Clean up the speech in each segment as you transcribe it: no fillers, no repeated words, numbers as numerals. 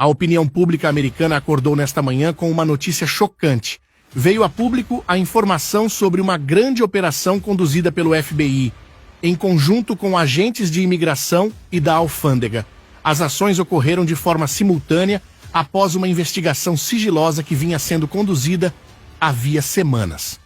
A opinião pública americana acordou nesta manhã com uma notícia chocante. Veio a público a informação sobre uma grande operação conduzida pelo FBI, em conjunto com agentes de imigração e da alfândega. As ações ocorreram de forma simultânea após uma investigação sigilosa que vinha sendo conduzida havia semanas.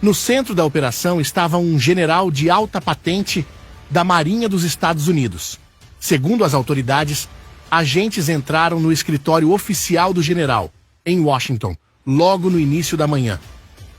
No centro da operação estava um general de alta patente da Marinha dos Estados Unidos. Segundo as autoridades, agentes entraram no escritório oficial do general, em Washington, logo no início da manhã.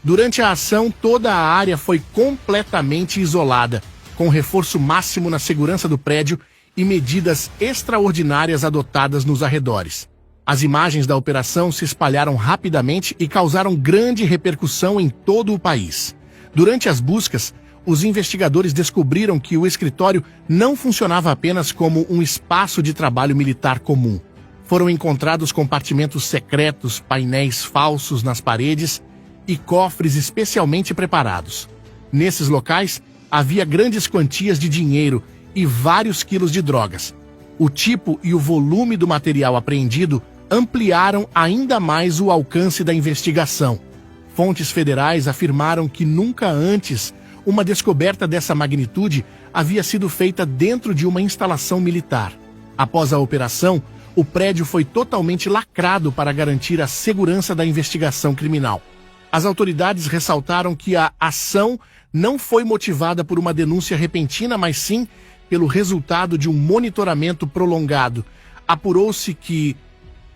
Durante a ação, toda a área foi completamente isolada, com reforço máximo na segurança do prédio e medidas extraordinárias adotadas nos arredores. As imagens da operação se espalharam rapidamente e causaram grande repercussão em todo o país. Durante as buscas, os investigadores descobriram que o escritório não funcionava apenas como um espaço de trabalho militar comum. Foram encontrados compartimentos secretos, painéis falsos nas paredes e cofres especialmente preparados. Nesses locais, havia grandes quantias de dinheiro e vários quilos de drogas. O tipo e o volume do material apreendido ampliaram ainda mais o alcance da investigação. Fontes federais afirmaram que nunca antes uma descoberta dessa magnitude havia sido feita dentro de uma instalação militar. Após a operação, o prédio foi totalmente lacrado para garantir a segurança da investigação criminal. As autoridades ressaltaram que a ação não foi motivada por uma denúncia repentina, mas sim pelo resultado de um monitoramento prolongado. Apurou-se que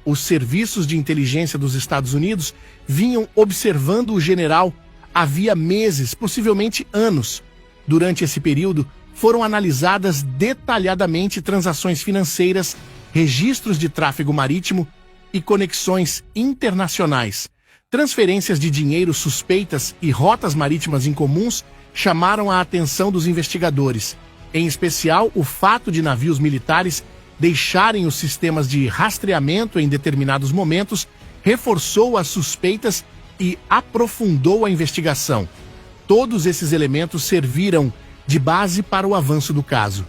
os serviços de inteligência dos Estados Unidos vinham observando o general havia meses, possivelmente anos. Durante esse período, foram analisadas detalhadamente transações financeiras, registros de tráfego marítimo e conexões internacionais. Transferências de dinheiro suspeitas e rotas marítimas incomuns chamaram a atenção dos investigadores. Em especial, o fato de navios militares deixarem os sistemas de rastreamento em determinados momentos reforçou as suspeitas e aprofundou a investigação. Todos esses elementos serviram de base para o avanço do caso.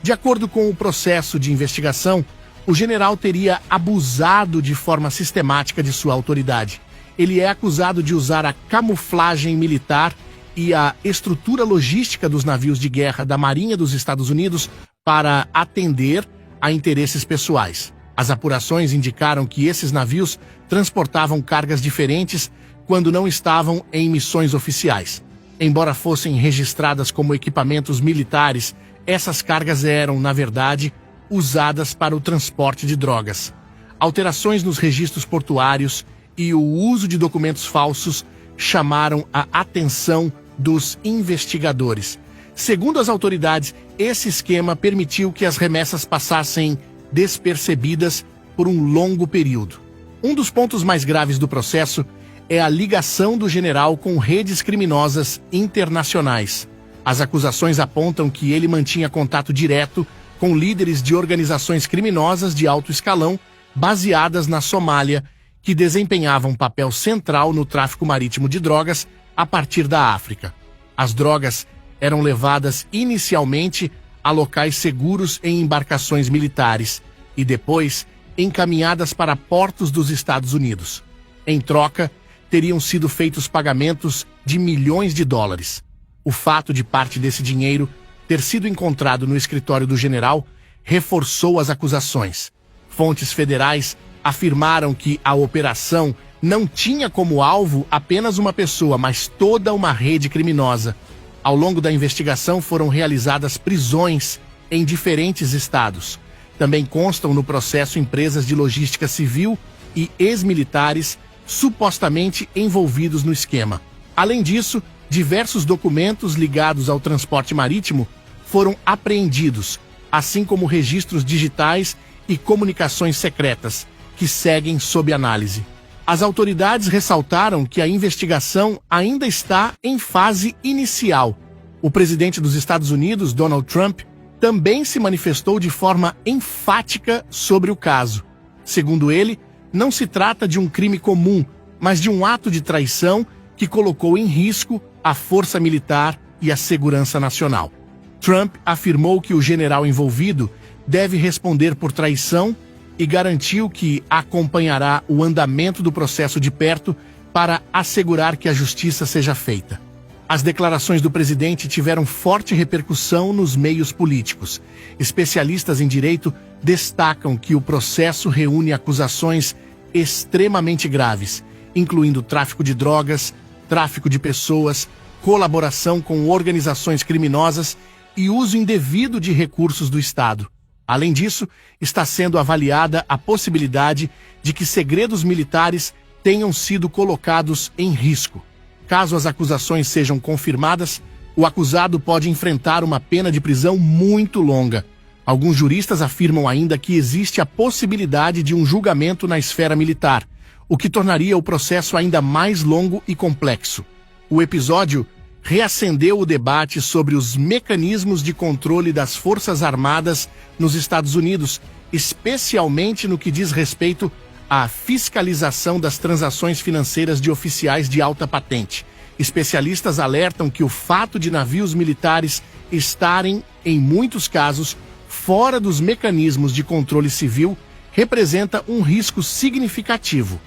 De acordo com o processo de investigação, o general teria abusado de forma sistemática de sua autoridade. Ele é acusado de usar a camuflagem militar e a estrutura logística dos navios de guerra da Marinha dos Estados Unidos para atender a interesses pessoais. As apurações indicaram que esses navios transportavam cargas diferentes quando não estavam em missões oficiais. Embora fossem registradas como equipamentos militares, essas cargas eram, na verdade, usadas para o transporte de drogas. Alterações nos registros portuários e o uso de documentos falsos chamaram a atenção dos investigadores. Segundo as autoridades, esse esquema permitiu que as remessas passassem despercebidas por um longo período. Um dos pontos mais graves do processo é a ligação do general com redes criminosas internacionais. As acusações apontam que ele mantinha contato direto com líderes de organizações criminosas de alto escalão baseadas na Somália, que desempenhavam um papel central no tráfico marítimo de drogas a partir da África. As drogas eram levadas inicialmente a locais seguros em embarcações militares e depois encaminhadas para portos dos Estados Unidos. Em troca, teriam sido feitos pagamentos de milhões de dólares. O fato de parte desse dinheiro ter sido encontrado no escritório do general reforçou as acusações. Fontes federais afirmaram que a operação não tinha como alvo apenas uma pessoa, mas toda uma rede criminosa. Ao longo da investigação foram realizadas prisões em diferentes estados. Também constam no processo empresas de logística civil e ex-militares supostamente envolvidos no esquema. Além disso, diversos documentos ligados ao transporte marítimo foram apreendidos, assim como registros digitais e comunicações secretas, que seguem sob análise. As autoridades ressaltaram que a investigação ainda está em fase inicial. O presidente dos Estados Unidos, Donald Trump, também se manifestou de forma enfática sobre o caso. Segundo ele, não se trata de um crime comum, mas de um ato de traição que colocou em risco a força militar e a segurança nacional. Trump afirmou que o general envolvido deve responder por traição e garantiu que acompanhará o andamento do processo de perto para assegurar que a justiça seja feita. As declarações do presidente tiveram forte repercussão nos meios políticos. Especialistas em direito destacam que o processo reúne acusações extremamente graves, incluindo tráfico de drogas, tráfico de pessoas, colaboração com organizações criminosas e uso indevido de recursos do Estado. Além disso, está sendo avaliada a possibilidade de que segredos militares tenham sido colocados em risco. Caso as acusações sejam confirmadas, o acusado pode enfrentar uma pena de prisão muito longa. Alguns juristas afirmam ainda que existe a possibilidade de um julgamento na esfera militar, o que tornaria o processo ainda mais longo e complexo. O episódio reacendeu o debate sobre os mecanismos de controle das Forças Armadas nos Estados Unidos, especialmente no que diz respeito à fiscalização das transações financeiras de oficiais de alta patente. Especialistas alertam que o fato de navios militares estarem, em muitos casos, fora dos mecanismos de controle civil representa um risco significativo.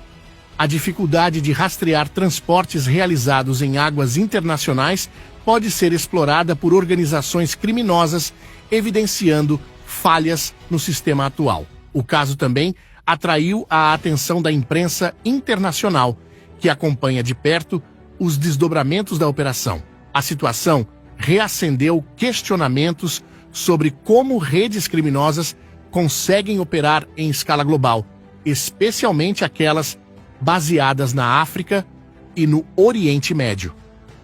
A dificuldade de rastrear transportes realizados em águas internacionais pode ser explorada por organizações criminosas, evidenciando falhas no sistema atual. O caso também atraiu a atenção da imprensa internacional, que acompanha de perto os desdobramentos da operação. A situação reacendeu questionamentos sobre como redes criminosas conseguem operar em escala global, especialmente aquelas baseadas na África e no Oriente Médio.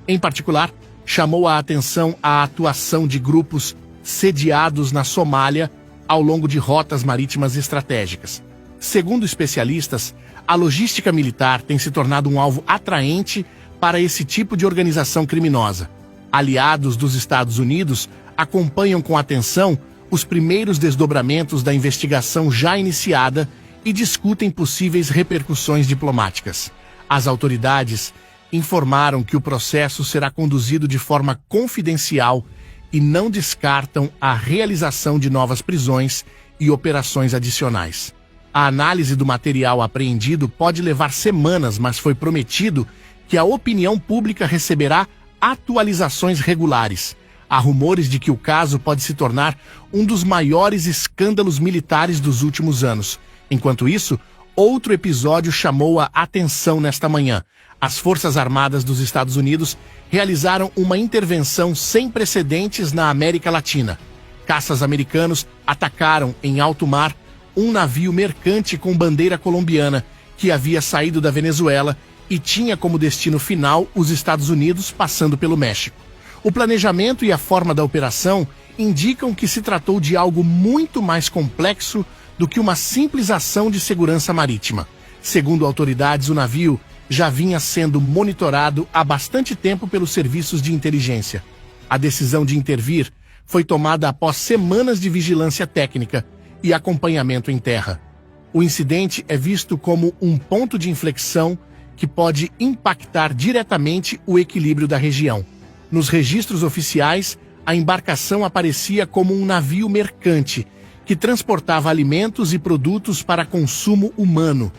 Em particular, chamou a atenção a atuação de grupos sediados na Somália ao longo de rotas marítimas estratégicas. Segundo especialistas, a logística militar tem se tornado um alvo atraente para esse tipo de organização criminosa. Aliados dos Estados Unidos acompanham com atenção os primeiros desdobramentos da investigação já iniciada e discutem possíveis repercussões diplomáticas. As autoridades informaram que o processo será conduzido de forma confidencial e não descartam a realização de novas prisões e operações adicionais. A análise do material apreendido pode levar semanas, mas foi prometido que a opinião pública receberá atualizações regulares. Há rumores de que o caso pode se tornar um dos maiores escândalos militares dos últimos anos. Enquanto isso, outro episódio chamou a atenção nesta manhã. As Forças Armadas dos Estados Unidos realizaram uma intervenção sem precedentes na América Latina. Caças americanos atacaram em alto mar um navio mercante com bandeira colombiana que havia saído da Venezuela e tinha como destino final os Estados Unidos, passando pelo México. O planejamento e a forma da operação indicam que se tratou de algo muito mais complexo do que uma simples ação de segurança marítima. Segundo autoridades, o navio já vinha sendo monitorado há bastante tempo pelos serviços de inteligência. A decisão de intervir foi tomada após semanas de vigilância técnica e acompanhamento em terra. O incidente é visto como um ponto de inflexão que pode impactar diretamente o equilíbrio da região. Nos registros oficiais, a embarcação aparecia como um navio mercante que transportava alimentos e produtos para consumo humano.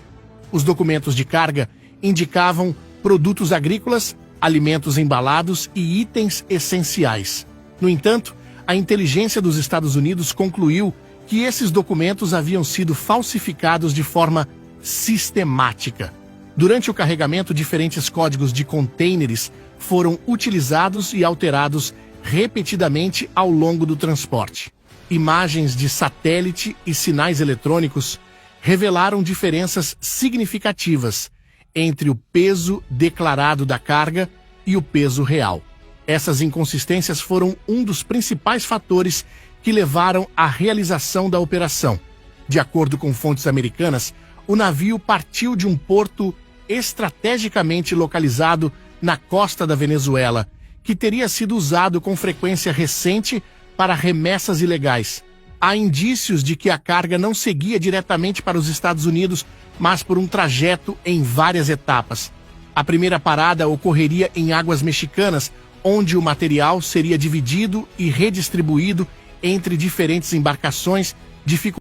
Os documentos de carga indicavam produtos agrícolas, alimentos embalados e itens essenciais. No entanto, a inteligência dos Estados Unidos concluiu que esses documentos haviam sido falsificados de forma sistemática. Durante o carregamento, diferentes códigos de contêineres foram utilizados e alterados repetidamente ao longo do transporte. Imagens de satélite e sinais eletrônicos revelaram diferenças significativas entre o peso declarado da carga e o peso real. Essas inconsistências foram um dos principais fatores que levaram à realização da operação. De acordo com fontes americanas, o navio partiu de um porto estrategicamente localizado na costa da Venezuela, que teria sido usado com frequência recente para remessas ilegais. Há indícios de que a carga não seguia diretamente para os Estados Unidos, mas por um trajeto em várias etapas. A primeira parada ocorreria em águas mexicanas, onde o material seria dividido e redistribuído entre diferentes embarcações, dificultando